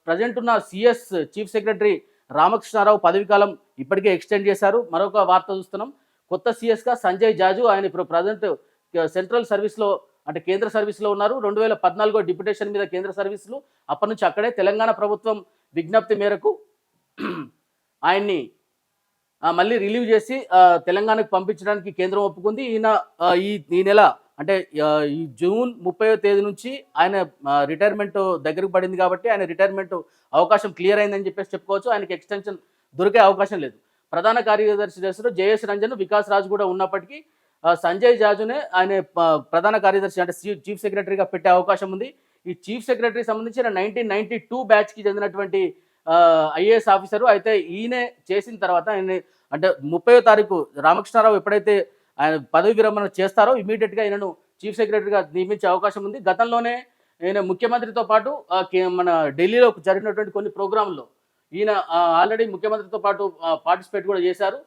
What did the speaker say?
Present ఉన్న CS chief secretary Ramakrishna Rao పదవి కాలం ఇప్పటికే ఎక్స్టెండ్ చేశారు. మరొక వార్త చూస్తున్నాం. కొత్త సిఎస్గా సంజయ్ జాజు, ఆయన ఇప్పుడు ప్రజెంట్ సెంట్రల్ సర్వీస్లో అంటే కేంద్ర సర్వీస్లో ఉన్నారు. 2014 డిప్యుటేషన్ మీద కేంద్ర సర్వీసులు, అప్పటి నుంచి అక్కడే. తెలంగాణ ప్రభుత్వం విజ్ఞప్తి మేరకు ఆయన్ని మళ్ళీ రిలీవ్ చేసి తెలంగాణకు పంపించడానికి కేంద్రం ఒప్పుకుంది. ఈయన ఈ నెల అంటే ఈ జూన్ 30వ తేదీ నుంచి ఆయన రిటైర్మెంట్ దగ్గరకు పడింది కాబట్టి ఆయన రిటైర్మెంట్ అవకాశం క్లియర్ అయిందని చెప్పేసి చెప్పుకోవచ్చు. ఆయనకి ఎక్స్టెన్షన్ దొరికే అవకాశం లేదు. ప్రధాన కార్యదర్శి దశలో జయేష్ రంజన్, వికాస్ రాజ్ కూడా ఉన్నప్పటికీ సంజయ్ జాజునే ఆయన ప్రధాన కార్యదర్శి అంటే చీఫ్ సెక్రటరీగా పెట్టే అవకాశం ఉంది. ఈ చీఫ్ సెక్రటరీ సంబంధించిన 1992 బ్యాచ్కి చెందినటువంటి ఐఏఎస్ ఆఫీసరు. అయితే ఈయనే చేసిన తర్వాత ఆయన అంటే 30వ తారీఖు రామకృష్ణారావు ఎప్పుడైతే ఆయన పదవి విరమణ చేస్తారో ఇమీడియట్గా ఆయనను చీఫ్ సెక్రటరీగా నియమించే అవకాశం ఉంది. గతంలోనే ఈయన ముఖ్యమంత్రితో పాటు మన ఢిల్లీలో జరిగినటువంటి కొన్ని ప్రోగ్రాంలో ఈయన ఆల్రెడీ ముఖ్యమంత్రితో పాటు పార్టిసిపేట్ కూడా చేశారు.